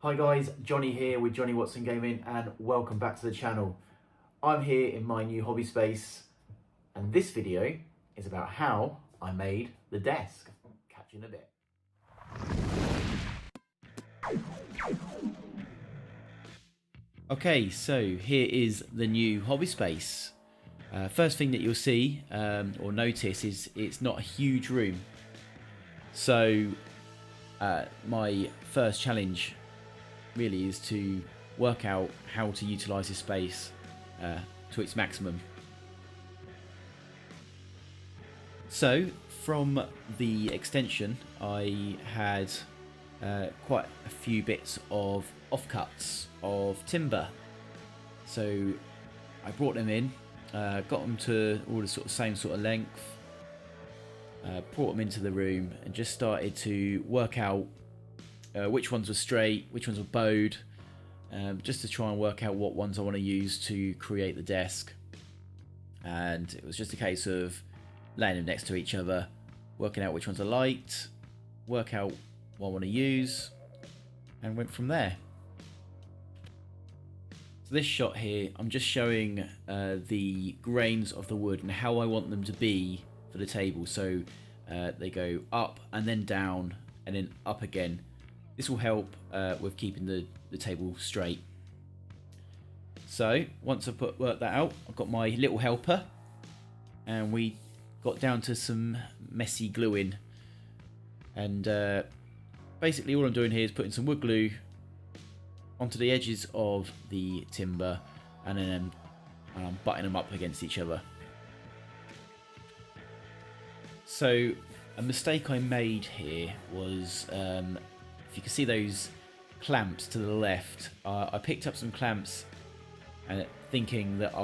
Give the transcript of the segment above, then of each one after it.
Hi guys, Johnny here with Johnny Watson Gaming and welcome back to the channel. I'm here in my new hobby space and this video is about how I made the desk. Catch you in a bit. Okay, so here is the new hobby space. First thing that you'll see or notice is it's not a huge room. So my first challenge really is to work out how to utilize this space to its maximum. So from the extension I had quite a few bits of offcuts of timber, so I brought them in, got them to all the same sort of length, brought them into the room and just started to work out which ones were straight, which ones were bowed, just to try and work out what ones I want to use to create the desk. And it was just a case of laying them next to each other, working out which ones I liked, work out what I want to use, and went from there. So this shot here, I'm just showing the grains of the wood and how I want them to be for the table. So they go up and then down and then up again. This will help with keeping the table straight. So once I've worked that out, I've got my little helper and we got down to some messy gluing. And basically all I'm doing here is putting some wood glue onto the edges of the timber and then I'm butting them up against each other. So a mistake I made here was, if you can see those clamps to the left, I picked up some clamps and thinking that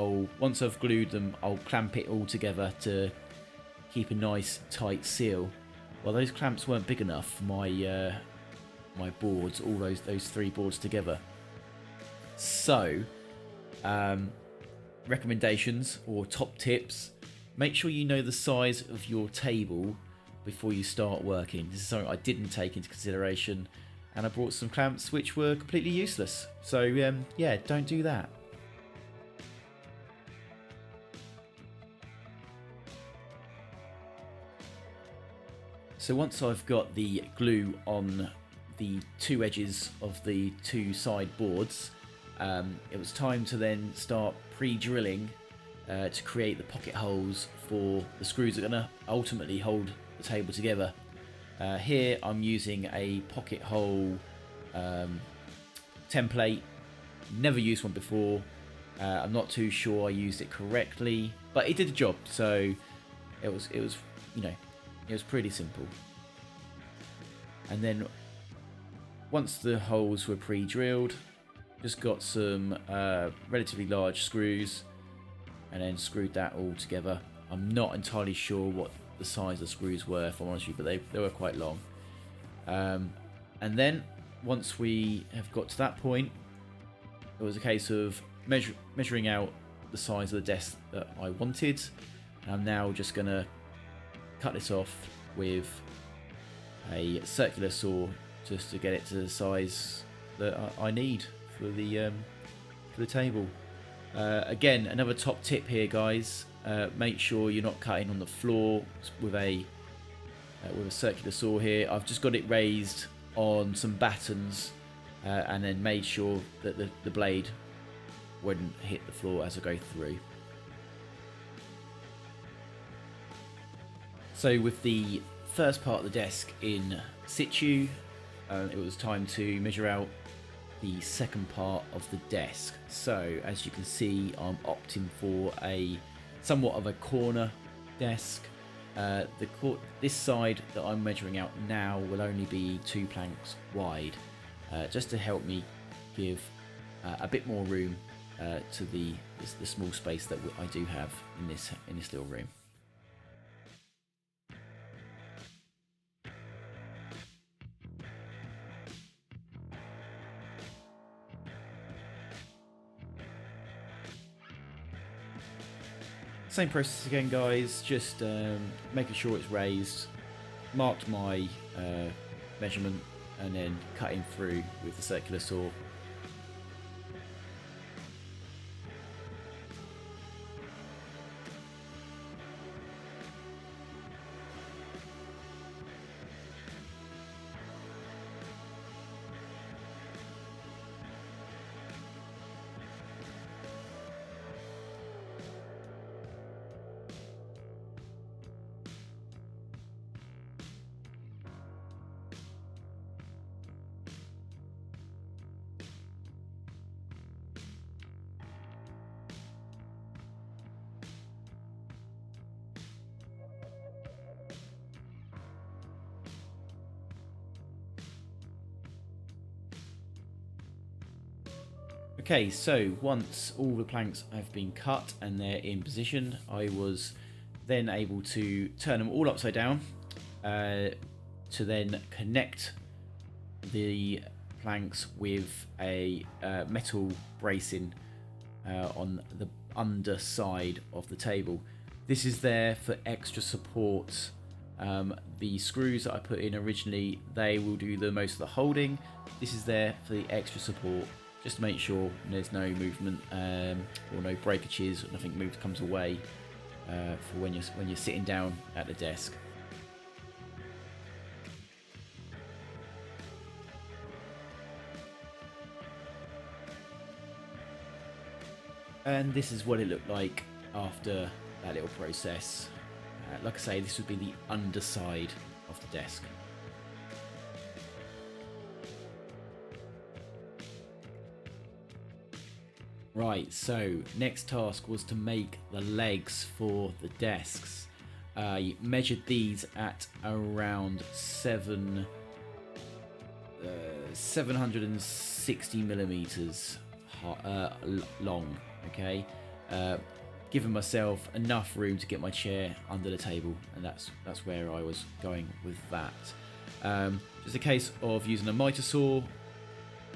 once I've glued them, I'll clamp it all together to keep a nice tight seal. Well, those clamps weren't big enough for my boards, all those three boards together. So, recommendations or top tips: make sure you know the size of your table before you start working. This is something I didn't take into consideration, and I brought some clamps which were completely useless. So yeah, don't do that. So once I've got the glue on the two edges of the two side boards, it was time to then start pre-drilling to create the pocket holes for the screws that are going to ultimately hold the table together. Here I'm using a pocket hole template. Never used one before. I'm not too sure I used it correctly, but it did the job. So it was it was pretty simple. And then once the holes were pre-drilled, just got some relatively large screws and then screwed that all together. I'm not entirely sure what the size of the screws were, if I'm honest with you, but they were quite long. And then once we have got to that point, it was a case of measuring out the size of the desk that I wanted. And I'm now just going to cut this off with a circular saw just to get it to the size that I need for the table. Again, another top tip here, guys: make sure you're not cutting on the floor with a circular saw. Here I've just got it raised on some battens and then made sure that the blade wouldn't hit the floor as I go through. So with the first part of the desk in situ, it was time to measure out the second part of the desk. So as you can see, I'm opting for a somewhat of a corner desk. This side that I'm measuring out now will only be 2 planks wide, just to help me give a bit more room to the small space that I do have in this little room. Same process again, guys, just making sure it's raised, marked my measurement and then cutting through with the circular saw. Okay, so once all the planks have been cut and they're in position, I was then able to turn them all upside down to then connect the planks with a metal bracing on the underside of the table. This is there for extra support. The screws that I put in originally, they will do the most of the holding. This is there for the extra support, just to make sure there's no movement or no breakages, nothing comes away for when you're sitting down at the desk. And this is what it looked like after that little process. Like I say, this would be the underside of the desk. Right, so next task was to make the legs for the desks. I measured these at around 760 millimeters long. Okay, giving myself enough room to get my chair under the table, and that's where I was going with that. Just a case of using a Mitre Saw,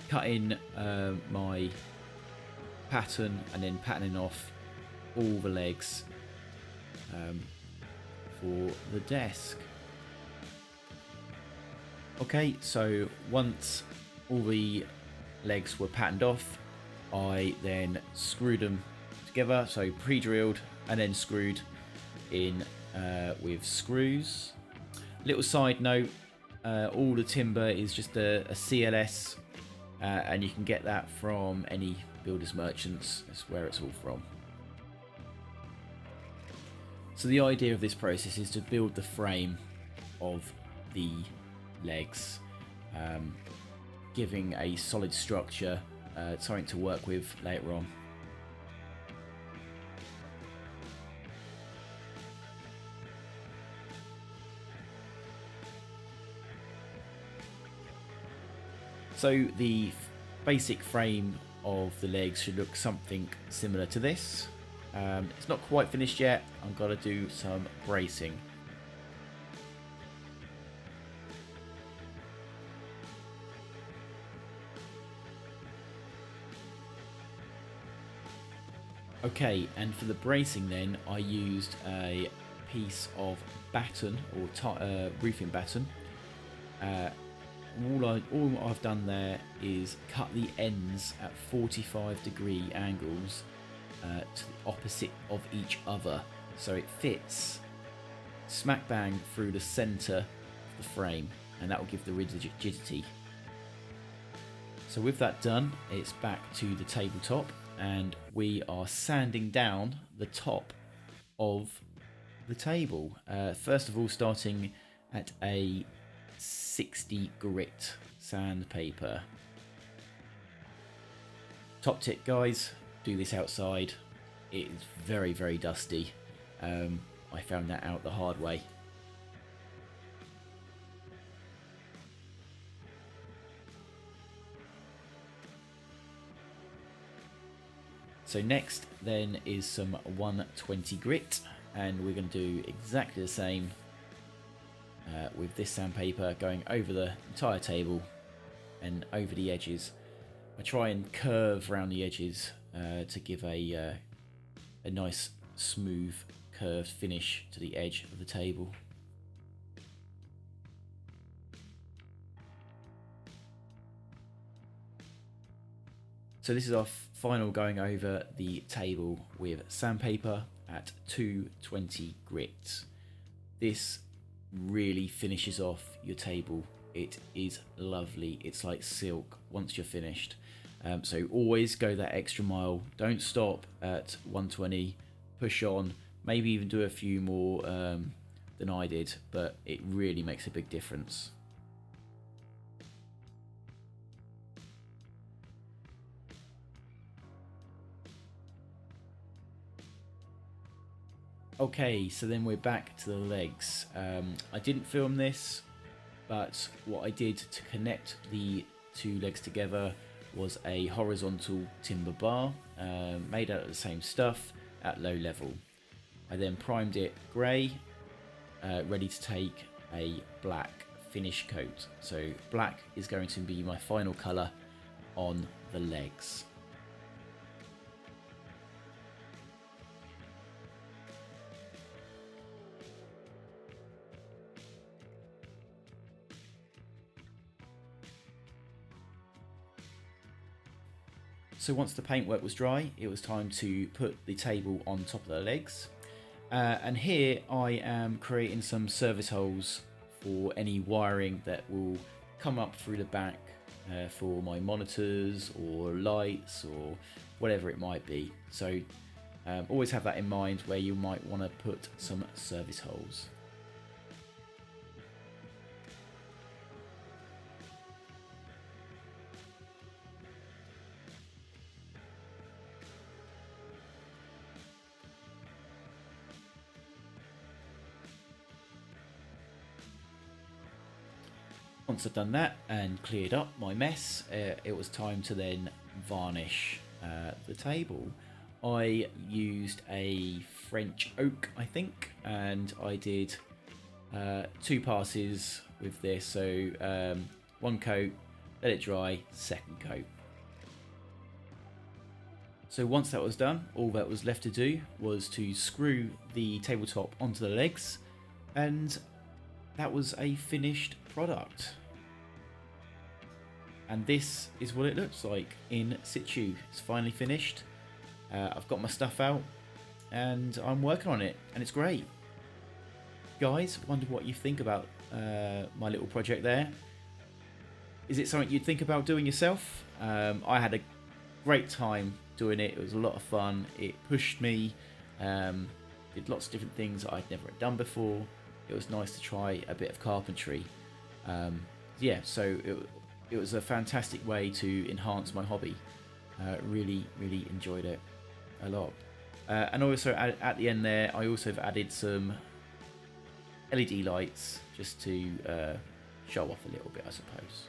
cutting my pattern and then patterning off all the legs for the desk. Okay, so once all the legs were patterned off, I then screwed them together, so pre-drilled and then screwed in with screws. Little side note, all the timber is just a CLS, and you can get that from any builders merchants. That's where it's all from. So the idea of this process is to build the frame of the legs, giving a solid structure, something to work with later on. So the basic frame of the legs should look something similar to this. It's not quite finished yet. I've got to do some bracing. Okay, and for the bracing then, I used a piece of batten or roofing batten. All I've done there is cut the ends at 45-degree angles to the opposite of each other, so it fits smack bang through the center of the frame, and that will give the rigidity. So with that done, it's back to the tabletop, and we are sanding down the top of the table. First of all, starting at a 60 grit sandpaper. Top tip, guys, do this outside. It is very, very dusty. I found that out the hard way. So next then is some 120 grit, and we're going to do exactly the same with this sandpaper, going over the entire table and over the edges. I try and curve around the edges to give a nice smooth curved finish to the edge of the table. So this is our final going over the table with sandpaper at 220 grit. This really finishes off your table. It is lovely. It's like silk once you're finished. So always go that extra mile. Don't stop at 120. Push on. Maybe even do a few more than I did, but it really makes a big difference. Okay, so then we're back to the legs. I didn't film this, but what I did to connect the two legs together was a horizontal timber bar made out of the same stuff at low level. I then primed it grey, ready to take a black finish coat. So black is going to be my final colour on the legs. So once the paintwork was dry, it was time to put the table on top of the legs. And here I am creating some service holes for any wiring that will come up through the back for my monitors or lights or whatever it might be. So always have that in mind where you might want to put some service holes. Once I've done that and cleared up my mess, it was time to then varnish the table. I used a French oak, I think, and I did 2 passes with this. So one coat, let it dry, second coat. So once that was done, all that was left to do was to screw the tabletop onto the legs, and that was a finished product. And this is what it looks like in situ. It's finally finished. I've got my stuff out and I'm working on it, and it's great. Guys, wonder what you think about my little project there. Is it something you'd think about doing yourself? I had a great time doing it. It was a lot of fun. It pushed me. Did lots of different things that I'd never done before. It was nice to try a bit of carpentry. Yeah, so it was a fantastic way to enhance my hobby. Really enjoyed it a lot. And also at the end there, I also have added some LED lights just to show off a little bit, I suppose.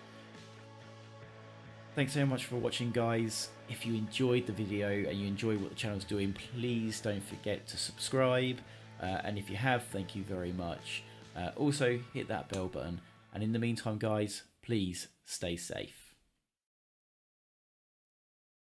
Thanks so much for watching, guys. If you enjoyed the video and you enjoy what the channel's doing, please don't forget to subscribe. And if you have, thank you very much. Also, hit that bell button. And in the meantime, guys, please stay safe.